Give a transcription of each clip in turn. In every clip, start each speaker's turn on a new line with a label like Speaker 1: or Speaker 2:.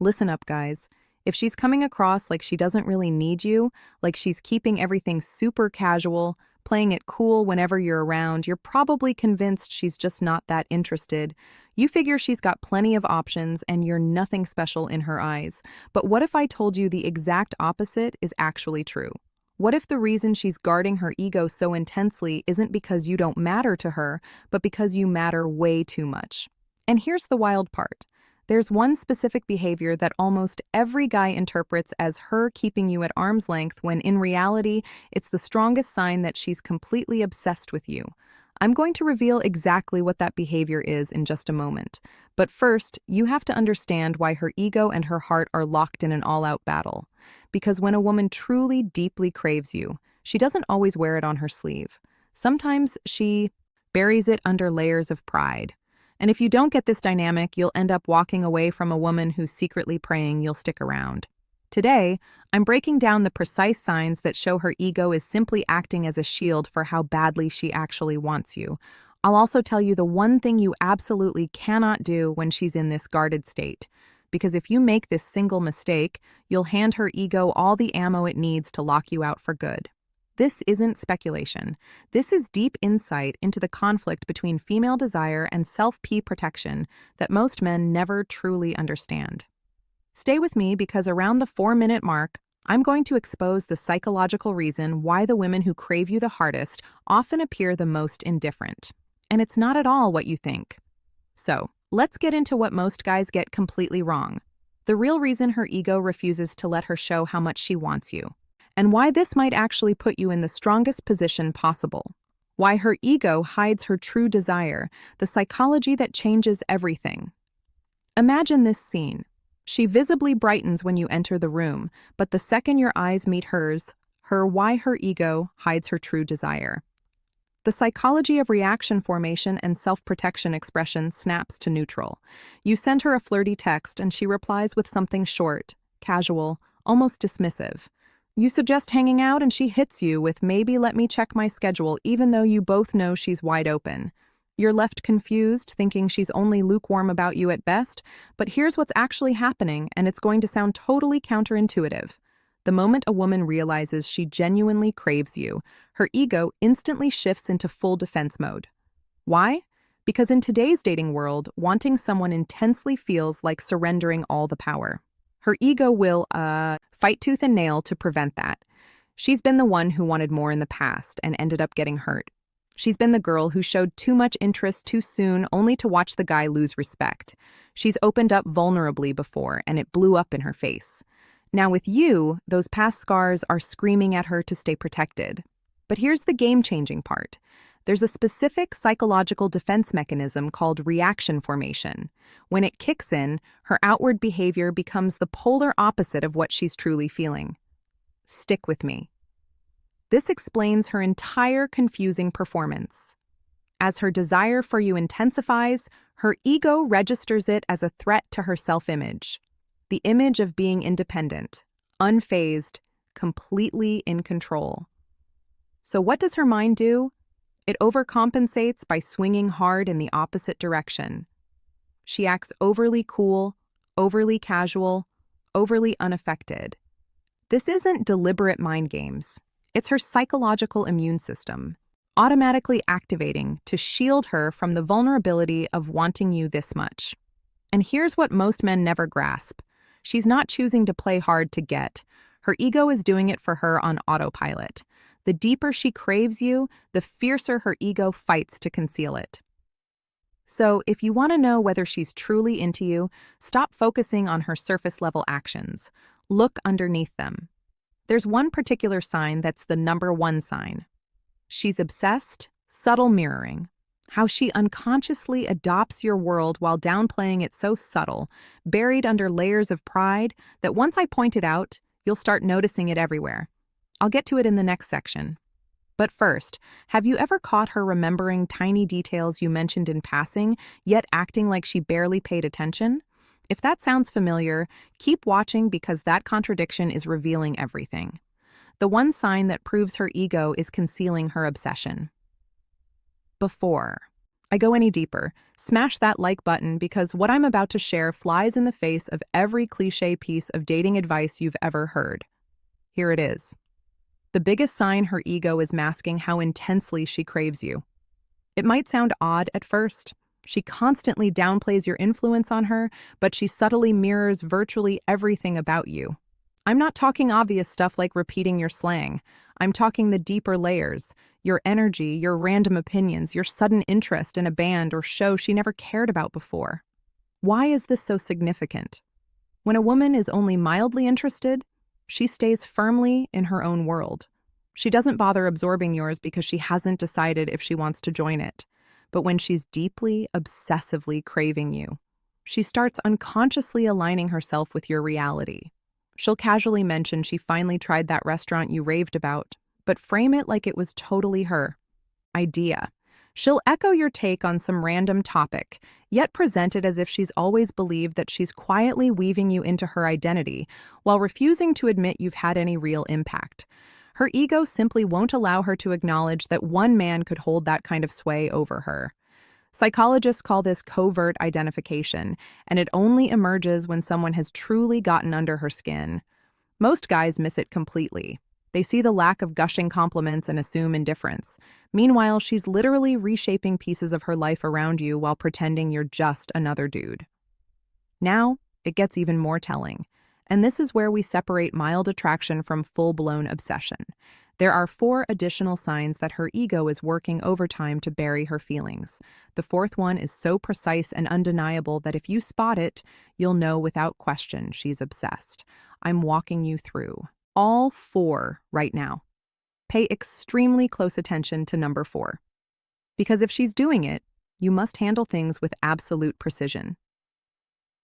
Speaker 1: Listen up, guys. If she's coming across like she doesn't really need you, like she's keeping everything super casual, playing it cool whenever you're around, you're probably convinced she's just not that interested. You figure she's got plenty of options and you're nothing special in her eyes. But what if I told you the exact opposite is actually true? What if the reason she's guarding her ego so intensely isn't because you don't matter to her, but because you matter way too much? And here's the wild part. There's one specific behavior that almost every guy interprets as her keeping you at arm's length when in reality, it's the strongest sign that she's completely obsessed with you. I'm going to reveal exactly what that behavior is in just a moment. But first, you have to understand why her ego and her heart are locked in an all-out battle. Because when a woman truly, deeply craves you, she doesn't always wear it on her sleeve. Sometimes she buries it under layers of pride. And if you don't get this dynamic, you'll end up walking away from a woman who's secretly praying you'll stick around. Today, I'm breaking down the precise signs that show her ego is simply acting as a shield for how badly she actually wants you. I'll also tell you the one thing you absolutely cannot do when she's in this guarded state. Because if you make this single mistake, you'll hand her ego all the ammo it needs to lock you out for good. This isn't speculation. This is deep insight into the conflict between female desire and self-P protection that most men never truly understand. Stay with me because around the 4-minute mark, I'm going to expose the psychological reason why the women who crave you the hardest often appear the most indifferent. And it's not at all what you think. So, let's get into what most guys get completely wrong. The real reason her ego refuses to let her show how much she wants you. And why this might actually put you in the strongest position possible. Why her ego hides her true desire, the psychology that changes everything. Imagine this scene. She visibly brightens when you enter the room, but the second your eyes meet hers, why her ego hides her true desire. The psychology of reaction formation and self-protection expression snaps to neutral. You send her a flirty text and she replies with something short, casual, almost dismissive. You suggest hanging out and she hits you with maybe let me check my schedule even though you both know she's wide open. You're left confused, thinking she's only lukewarm about you at best, but here's what's actually happening and it's going to sound totally counterintuitive. The moment a woman realizes she genuinely craves you, her ego instantly shifts into full defense mode. Why? Because in today's dating world, wanting someone intensely feels like surrendering all the power. Her ego will, fight tooth and nail to prevent that. She's been the one who wanted more in the past and ended up getting hurt. She's been the girl who showed too much interest too soon only to watch the guy lose respect. She's opened up vulnerably before and it blew up in her face. Now with you, those past scars are screaming at her to stay protected. But here's the game-changing part. There's a specific psychological defense mechanism called reaction formation. When it kicks in, her outward behavior becomes the polar opposite of what she's truly feeling. Stick with me. This explains her entire confusing performance. As her desire for you intensifies, her ego registers it as a threat to her self-image. The image of being independent, unfazed, completely in control. So what does her mind do? It overcompensates by swinging hard in the opposite direction. She acts overly cool, overly casual, overly unaffected. This isn't deliberate mind games. It's her psychological immune system, automatically activating to shield her from the vulnerability of wanting you this much. And here's what most men never grasp. She's not choosing to play hard to get. Her ego is doing it for her on autopilot. The deeper she craves you, the fiercer her ego fights to conceal it. So, if you want to know whether she's truly into you, stop focusing on her surface-level actions. Look underneath them. There's one particular sign that's the number one sign. She's obsessed, subtle mirroring. How she unconsciously adopts your world while downplaying it so subtle, buried under layers of pride, that once I point it out, you'll start noticing it everywhere. I'll get to it in the next section. But first, have you ever caught her remembering tiny details you mentioned in passing, yet acting like she barely paid attention? If that sounds familiar, keep watching because that contradiction is revealing everything. The one sign that proves her ego is concealing her obsession. Before. I go any deeper, smash that like button because what I'm about to share flies in the face of every cliche piece of dating advice you've ever heard. Here it is. The biggest sign her ego is masking how intensely she craves you. It might sound odd at first. She constantly downplays your influence on her, but she subtly mirrors virtually everything about you. I'm not talking obvious stuff like repeating your slang. I'm talking the deeper layers, your energy, your random opinions, your sudden interest in a band or show she never cared about before. Why is this so significant? When a woman is only mildly interested, she stays firmly in her own world. She doesn't bother absorbing yours because she hasn't decided if she wants to join it. But when she's deeply, obsessively craving you, she starts unconsciously aligning herself with your reality. She'll casually mention she finally tried that restaurant you raved about, but frame it like it was totally her idea. She'll echo your take on some random topic, yet present it as if she's always believed that she's quietly weaving you into her identity, while refusing to admit you've had any real impact. Her ego simply won't allow her to acknowledge that one man could hold that kind of sway over her. Psychologists call this covert identification, and it only emerges when someone has truly gotten under her skin. Most guys miss it completely. They see the lack of gushing compliments and assume indifference. Meanwhile, she's literally reshaping pieces of her life around you while pretending you're just another dude. Now, it gets even more telling. And this is where we separate mild attraction from full-blown obsession. There are 4 additional signs that her ego is working overtime to bury her feelings. The 4th one is so precise and undeniable that if you spot it, you'll know without question she's obsessed. I'm walking you through all 4 right now. Pay extremely close attention to number 4. Because if she's doing it, you must handle things with absolute precision.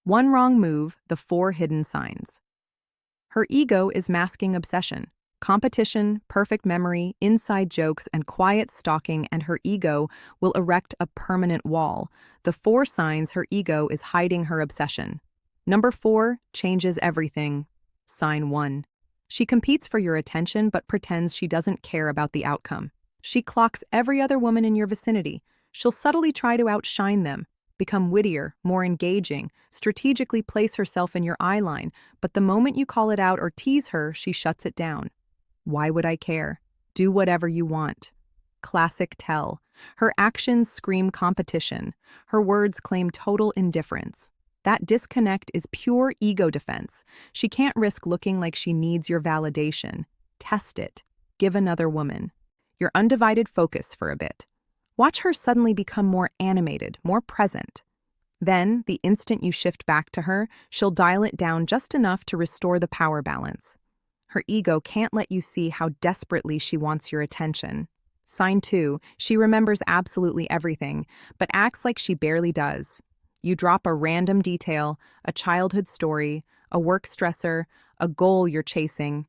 Speaker 1: One wrong move, the 4 hidden signs. Her ego is masking obsession. Competition, perfect memory, inside jokes, and quiet stalking, and her ego will erect a permanent wall. The 4 signs her ego is hiding her obsession. Number 4 changes everything. Sign 1. She competes for your attention but pretends she doesn't care about the outcome. She clocks every other woman in your vicinity. She'll subtly try to outshine them, become wittier, more engaging, strategically place herself in your eye line, but the moment you call it out or tease her, she shuts it down. Why would I care? Do whatever you want. Classic tell. Her actions scream competition. Her words claim total indifference. That disconnect is pure ego defense. She can't risk looking like she needs your validation. Test it. Give another woman your undivided focus for a bit. Watch her suddenly become more animated, more present. Then, the instant you shift back to her, she'll dial it down just enough to restore the power balance. Her ego can't let you see how desperately she wants your attention. Sign 2, she remembers absolutely everything, but acts like she barely does. You drop a random detail, a childhood story, a work stressor, a goal you're chasing.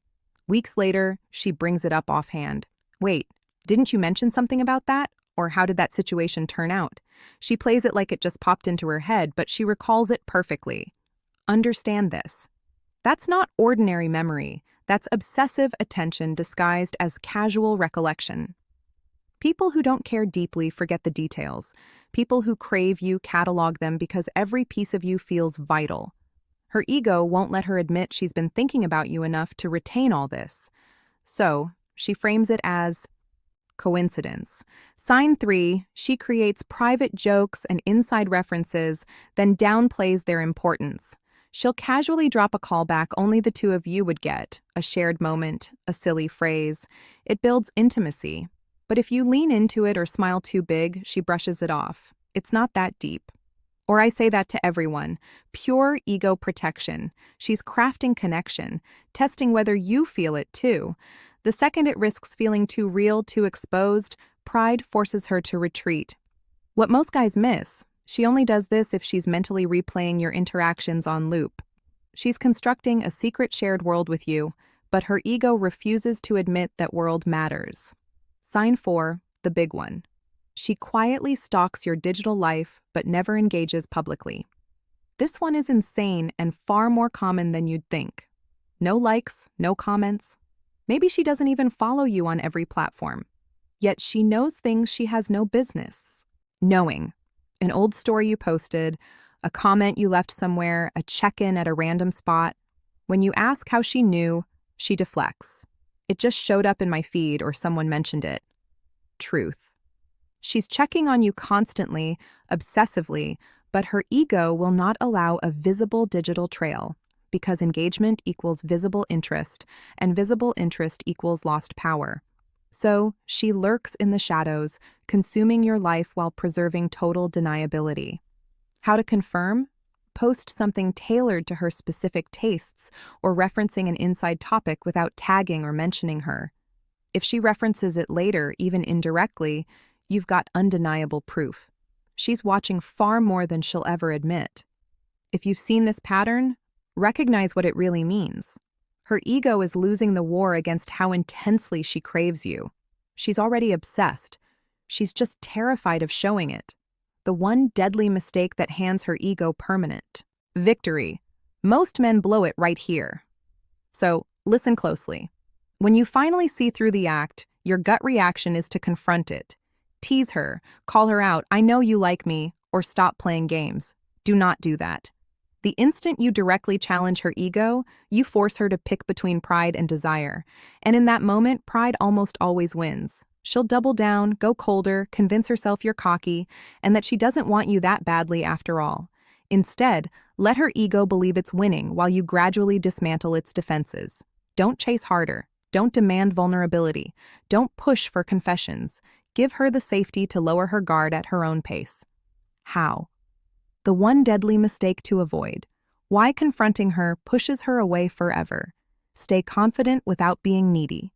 Speaker 1: Weeks later, she brings it up offhand. Wait, didn't you mention something about that? Or how did that situation turn out? She plays it like it just popped into her head, but she recalls it perfectly. Understand this. That's not ordinary memory. That's obsessive attention disguised as casual recollection. People who don't care deeply forget the details. People who crave you catalog them because every piece of you feels vital. Her ego won't let her admit she's been thinking about you enough to retain all this. So, she frames it as coincidence. Sign 3, she creates private jokes and inside references, then downplays their importance. She'll casually drop a callback only the 2 of you would get, a shared moment, a silly phrase. It builds intimacy. But if you lean into it or smile too big, she brushes it off. It's not that deep. Or I say that to everyone. Pure ego protection. She's crafting connection, testing whether you feel it too. The second it risks feeling too real, too exposed, pride forces her to retreat. What most guys miss, she only does this if she's mentally replaying your interactions on loop. She's constructing a secret shared world with you, but her ego refuses to admit that world matters. Sign 4, the big one. She quietly stalks your digital life, but never engages publicly. This one is insane and far more common than you'd think. No likes, no comments. Maybe she doesn't even follow you on every platform. Yet she knows things she has no business. Knowing. An old story you posted, a comment you left somewhere, a check-in at a random spot. When you ask how she knew, she deflects. It just showed up in my feed or someone mentioned it. Truth. She's checking on you constantly, obsessively, but her ego will not allow a visible digital trail because engagement equals visible interest, and visible interest equals lost power. So, she lurks in the shadows, consuming your life while preserving total deniability. How to confirm? Post something tailored to her specific tastes or referencing an inside topic without tagging or mentioning her. If she references it later, even indirectly, you've got undeniable proof. She's watching far more than she'll ever admit. If you've seen this pattern, recognize what it really means. Her ego is losing the war against how intensely she craves you. She's already obsessed. She's just terrified of showing it. The one deadly mistake that hands her ego permanent victory. Most men blow it right here. So, listen closely. When you finally see through the act, your gut reaction is to confront it. Tease her, call her out, "I know you like me," or stop playing games. Do not do that. The instant you directly challenge her ego, you force her to pick between pride and desire. And in that moment, pride almost always wins. She'll double down, go colder, convince herself you're cocky, and that she doesn't want you that badly after all. Instead, let her ego believe it's winning while you gradually dismantle its defenses. Don't chase harder. Don't demand vulnerability. Don't push for confessions. Give her the safety to lower her guard at her own pace. How? The one deadly mistake to avoid. Why confronting her pushes her away forever. Stay confident without being needy.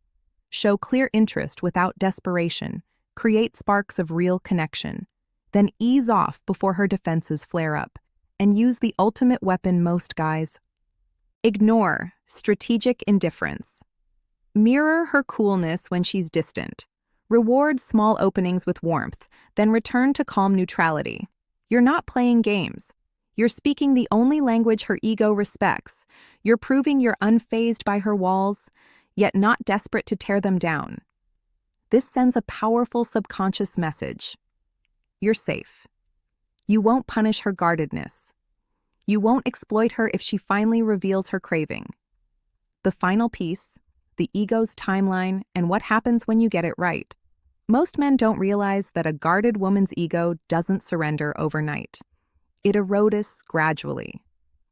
Speaker 1: Show clear interest without desperation. Create sparks of real connection. Then ease off before her defenses flare up. And use the ultimate weapon most guys. Ignore. Strategic indifference. Mirror her coolness when she's distant. Reward small openings with warmth, then return to calm neutrality. You're not playing games. You're speaking the only language her ego respects. You're proving you're unfazed by her walls, yet not desperate to tear them down. This sends a powerful subconscious message. You're safe. You won't punish her guardedness. You won't exploit her if she finally reveals her craving. The final piece, the ego's timeline, and what happens when you get it right. Most men don't realize that a guarded woman's ego doesn't surrender overnight. It erodes gradually.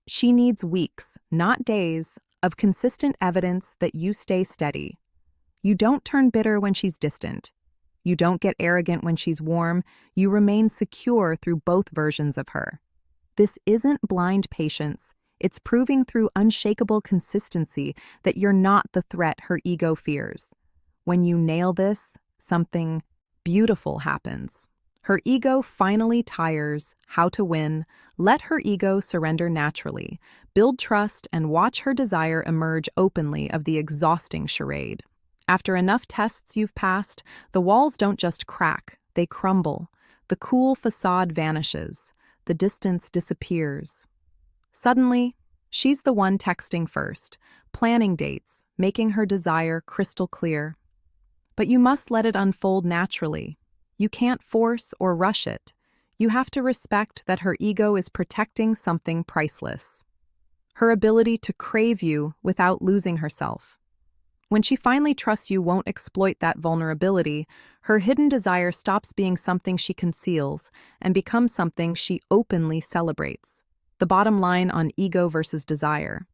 Speaker 1: She needs weeks, not days, of consistent evidence that you stay steady. You don't turn bitter when she's distant. You don't get arrogant when she's warm. You remain secure through both versions of her. This isn't blind patience. It's proving through unshakable consistency that you're not the threat her ego fears. When you nail this, something beautiful happens. Her ego finally tires. How to win. Let her ego surrender naturally. Build trust and watch her desire emerge openly of the exhausting charade. After enough tests you've passed, the walls don't just crack, they crumble. The cool facade vanishes. The distance disappears. Suddenly, she's the one texting first, planning dates, making her desire crystal clear. But you must let it unfold naturally. You can't force or rush it. You have to respect that her ego is protecting something priceless. Her ability to crave you without losing herself. When she finally trusts you won't exploit that vulnerability, her hidden desire stops being something she conceals and becomes something she openly celebrates. The bottom line on ego versus desire.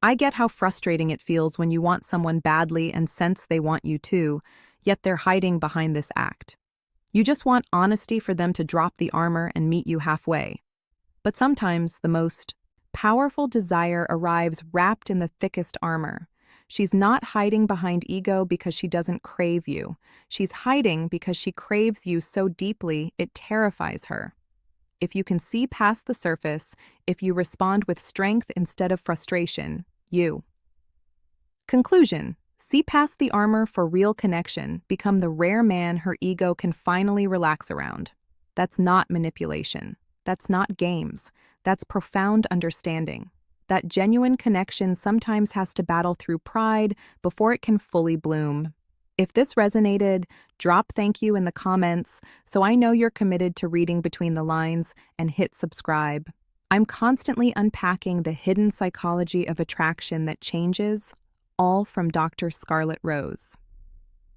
Speaker 1: I get how frustrating it feels when you want someone badly and sense they want you too, yet they're hiding behind this act. You just want honesty for them to drop the armor and meet you halfway. But sometimes the most powerful desire arrives wrapped in the thickest armor. She's not hiding behind ego because she doesn't crave you. She's hiding because she craves you so deeply it terrifies her. If you can see past the surface, if you respond with strength instead of frustration, you. Conclusion. See past the armor for real connection. Become the rare man her ego can finally relax around. That's not manipulation. That's not games. That's profound understanding. That genuine connection sometimes has to battle through pride before it can fully bloom. If this resonated, drop thank you in the comments so I know you're committed to reading between the lines, and hit subscribe. I'm constantly unpacking the hidden psychology of attraction that changes, all from Dr. Scarlet Rose.